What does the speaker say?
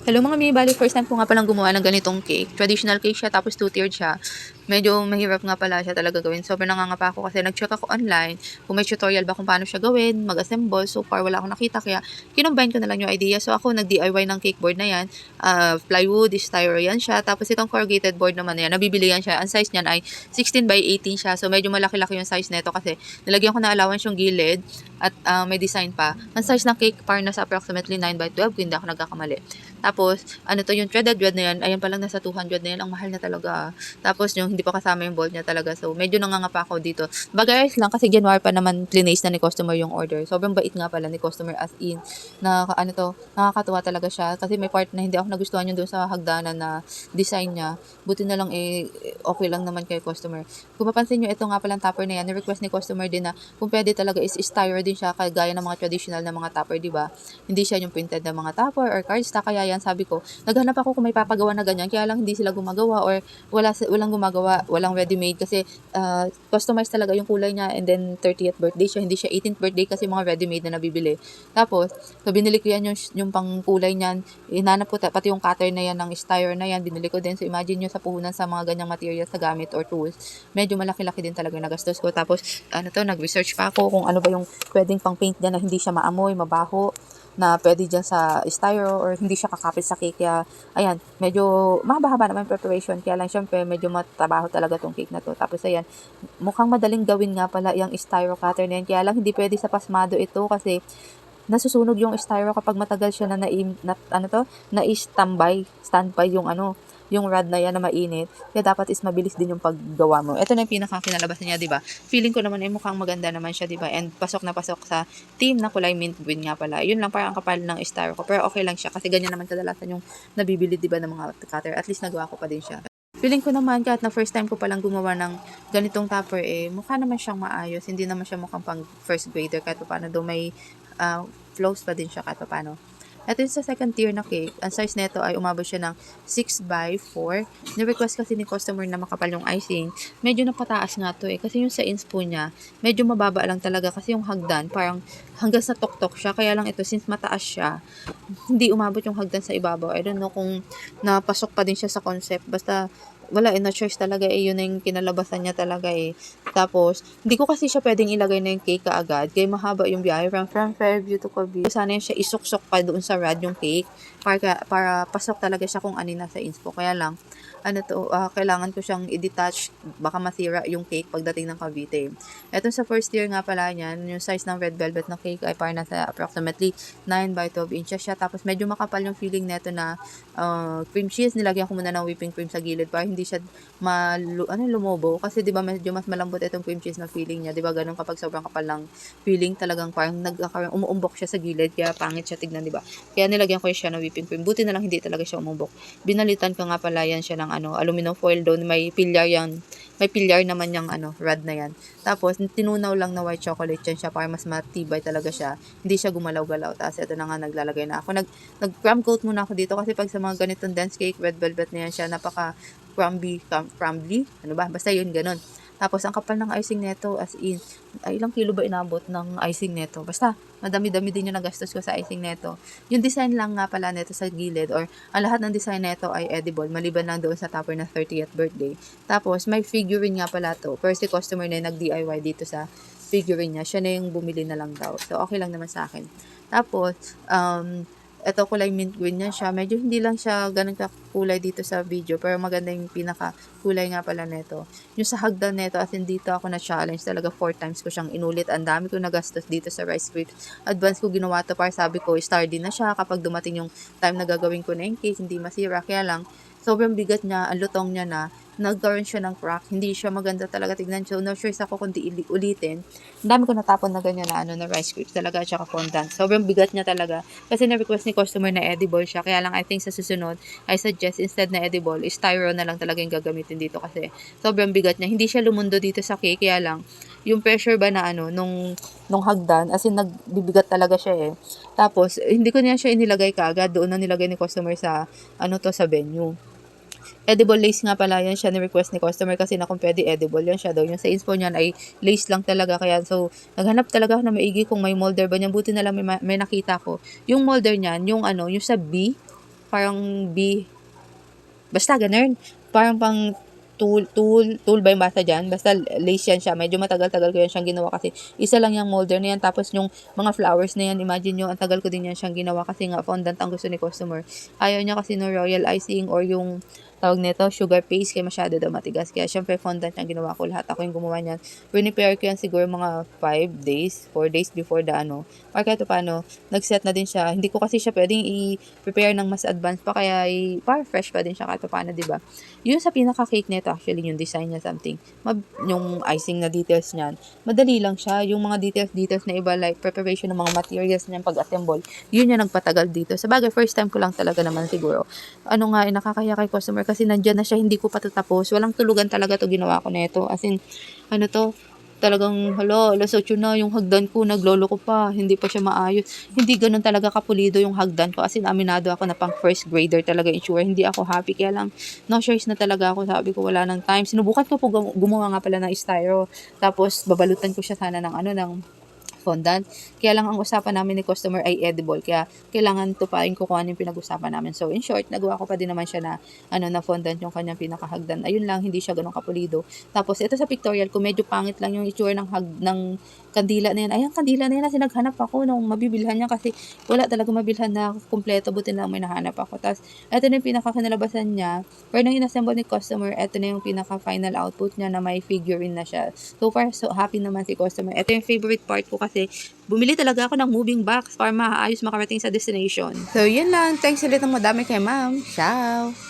Hello mga mi, bali first time ko nga palang gumawa ng ganitong cake. Traditional cake siya, tapos two-tiered siya. Medyo mahirap nga pala siya talaga gawin. Sobrang nangangapa ako kasi nag-check ako online kung may tutorial ba kung paano siya gawin, mag-assemble. So far, wala akong nakita kaya kinumbine ko na lang yung idea. So ako, nag-DIY ng cake board na yan. Plywood, styro yan siya. Tapos itong corrugated board naman na yan, nabibili yan siya. Ang size niyan ay 16 by 18 siya. So medyo malaki-laki yung size nito kasi nilagyan ko na allowance yung gilid at may design pa. Ang size ng cake par na sa approximately 9 by 12 kung hindi ako nagkakamali. Tapos, ano to, yung threaded thread na yan, ayan pa lang nasa 200 na yan, ang mahal na talaga. Tapos, yung hindi pa kasama yung bolt niya talaga. So, medyo nangangapa ako dito. Bagayos lang kasi January pa naman place na ni customer yung order. Sobrang bait nga pala ni customer as in. Ano to, nakakatuwa talaga siya. Kasi may part na hindi ako nagustuhan yung doon sa hagdanan na design niya. Buti na lang okay lang naman kay customer. Kung mapansin nyo, ito nga palang topper na yan, ni-request ni customer din na kung pwede talaga is styro din siya kagaya ng mga traditional na mga topper, di ba? Hindi siya yung printed na mga topper or cardstock. Kaya yan, sabi ko, naghanap ako kung may papagawa na ganyan. Kaya lang hindi sila gumagawa or walang gumagawa, walang ready-made kasi customized talaga yung kulay niya and then 30th birthday siya. Hindi siya 18th birthday kasi mga ready-made na nabibili. Tapos, so binili ko yan yung pang kulay niyan. Inanap ko pati yung cutter na yan ng styro na yan. Binili ko din. So imagine nyo sa puhunan sa mga ganyang materials sa gamit or tools. Medyo malaki-laki din talaga yung nagastos ko. Tapos, nag-research pa ako kung ano ba yung pwedeng pang paint dyan na hindi siya maamoy, mabaho, na pwede dyan sa styro or hindi siya kakapit sa cake. Kaya, ayan, medyo mahaba-haba naman preparation. Kaya lang, syempre, medyo matabaho talaga tong cake na to. Tapos, ayan, mukhang madaling gawin nga pala yung styro cutter na yan. Kaya lang, hindi pwede sa pasmado ito kasi nasusunog yung styro kapag matagal siya standby yung rod na yan na mainit. Kaya dapat is mabilis din yung paggawa mo. Ito na yung pinaka-kinalabasan niya, 'di ba? Feeling ko naman ay mukhang maganda naman siya, 'di ba? And pasok na pasok sa team na kulay mint green nga pala. Yun lang parang ang kapal ng styro ko. Pero okay lang siya kasi ganyan naman kadalasan yung nabibili, 'di ba, ng mga cutter. At least nagawa ko pa din siya. Feeling ko naman kahit na first time ko palang gumawa ng ganitong topper mukha naman siyang maayos. Hindi naman siya mukhang pang first grader kahit paano do may flows pa din siya kahit paano. Ito yung sa second tier na cake. Ang size nito ay umabot siya ng 6 by 4. Ni-request kasi ni customer na makapal yung icing. Medyo napataas nga to kasi yung sa inspo niya, medyo mababa lang talaga kasi yung hagdan, parang hanggang sa tuktok siya. Kaya lang ito, since mataas siya, hindi umabot yung hagdan sa ibabaw. I don't know kung napasok pa din siya sa concept. Basta, wala na choice talaga yun na yung kinalabasan niya talaga Tapos, hindi ko kasi siya pwedeng ilagay na yung cake kaagad. Kaya mahaba yung biyahe from Fairview to Cavite. Sana yung siya isuksok pa doon sa rad yung cake para pasok talaga siya kung ano nasa inspo. Kaya lang, kailangan ko siyang i-detach. Baka masira yung cake pagdating ng Cavite. Ito sa first tier nga pala niyan, yung size ng red velvet na cake ay parang nasa approximately 9 by 12 inches siya. Tapos medyo makapal yung feeling neto na cream cheese. Nilagyan ko muna ng whipping cream sa gilid para hindi siya lumobo. Kasi 'di ba medyo mas malambot itong cream cheese na feeling niya. 'Di ba ganun kapag sobrang kapal ng feeling, talagang parang umuumbok siya sa gilid kaya pangit siya tignan, 'di ba? Kaya nilagyan ko siya ng whipping cream. Buti na lang hindi talaga siya umumbok. Binalitan ko nga pala yan siya ng aluminum foil doon. May pilyar yan. May pilyar naman yung rod na yan. Tapos, tinunaw lang na white chocolate yan siya para mas matibay talaga siya. Hindi siya gumalaw-galaw. Tapos, ito na nga naglalagay na ako. Nag-crumb coat muna ako dito kasi pag sa mga ganitong dense cake, red velvet na yan siya, napaka crumbly. Ano ba? Basta yun, ganun. Tapos, ang kapal ng icing neto, as in, ilang kilo ba inabot ng icing neto? Basta, madami-dami din yung nagastos ko sa icing neto. Yung design lang nga pala neto sa gilid, or ang lahat ng design neto ay edible, maliban lang doon sa topper na 30th birthday. Tapos, may figurine nga pala to. First, si customer na nag-DIY dito sa figurine niya. Siya na yung bumili na lang daw. So, okay lang naman sa akin. Tapos, ito kulay mint green yan siya. Medyo hindi lang siya ganun kulay dito sa video, pero maganda yung pinaka kulay nga pala neto. Yung sa hagdan neto, as in dito ako na-challenge talaga 4 times ko siyang inulit. Ang dami ko nagastos dito sa rice cream. Advance ko ginawa to para sabi ko, star din na siya kapag dumating yung time na gagawin ko na yung cake, hindi masira. Kaya lang, sobrang bigat niya, ang lutong niya nagkaroon siya ng crack. Hindi siya maganda talaga tignan. So, no choice ako kundi ulitin. Ang dami ko natapon na ganyan na rice cream talaga at saka fondant. Sobrang bigat niya talaga. Kasi na-request ni customer na edible siya. Kaya lang I think sa susunod, I suggest instead na edible, styro na lang talaga yung gagamitin dito kasi sobrang bigat niya. Hindi siya lumundo dito sa cake. Kaya lang, yung pressure ba na nung hagdan, as in nagbibigat talaga siya Tapos, hindi ko niya siya inilagay kaagad. Doon na nilagay ni customer sa sa venue. Edible lace nga pala yan siya ni-request ni customer kasi na kung pwede edible yan siya daw. Yung sa inspo niyan ay lace lang talaga. Kaya so, naghanap talaga ako na maigi kung may molder ba niyan. Buti na lang may nakita ko. Yung molder niyan, yung sa B, parang basta ganun. Parang pang tool ba yung basa dyan? Basta lace yan siya. Medyo matagal-tagal ko yan siyang ginawa kasi isa lang yung molder na yan. Tapos yung mga flowers na yan, imagine nyo, ang tagal ko din yan siyang ginawa kasi nga fondant ang gusto ni customer. Ayaw niya kasi no royal icing or yung tawag nito, sugar paste, kaya masyado daw matigas. Kaya syempre fondant yung ginawa ko. Lahat ako yung gumawa niyan. Prepare ko yan siguro mga 5 days, 4 days before the ano. Or kahit paano, nag-set na din siya. Hindi ko kasi siya pwedeng i-prepare ng mas advance pa, kaya para fresh pa din siya kahit paano, diba? Yun sa pinaka-cake nito, actually, yung design niya something. Yung icing na details niyan, madali lang siya. Yung mga details na iba, like preparation ng mga materials niyan pag-assemble, yun yung nagpatagal dito. Sa bagay, first time ko lang talaga naman siguro. Ano nga, nakakaya kay customer kasi nandyan na siya, hindi ko pa tapos. Walang tulugan talaga to ginawa ko nito. As in, ano to, talagang, alas 8 na, yung hagdan ko, naglolo ko pa, hindi pa siya maayos. Hindi ganun talaga kapulido yung hagdan ko. As in, aminado ako na pang first grader talaga itsura. Hindi ako happy, kaya lang, no choice na talaga ako. Sabi ko, wala nang time. Sinubukan ko po gumawa nga pala ng styro. Tapos, babalutan ko siya sana ng ng fondant. Kaya lang ang usapan namin ni customer ay edible. Kaya kailangan tupain ko kung ano yung pinag-usapan namin. So, in short, nagawa ko pa din naman siya na, na fondant yung kanyang pinakahagdan. Ayun lang, hindi siya ganun kapulido. Tapos, ito sa pictorial ko, medyo pangit lang yung itsura ng kandila na yan. Ayan, kandila na yan kasi naghanap ako nung mabibilhan niya kasi wala talaga mabilhan na kumpleto. Buti na lang may nahanap ako. Tapos, ito na yung pinaka-kinalabasan niya. Pero nang inassemble ni customer, ito na yung pinaka-final output niya na may figurine na siya. So far, so happy naman si customer. Ito yung favorite part ko kasi bumili talaga ako ng moving box para maayos makarating sa destination. So, yun lang. Thanks ulit ng madami kay ma'am. Ciao!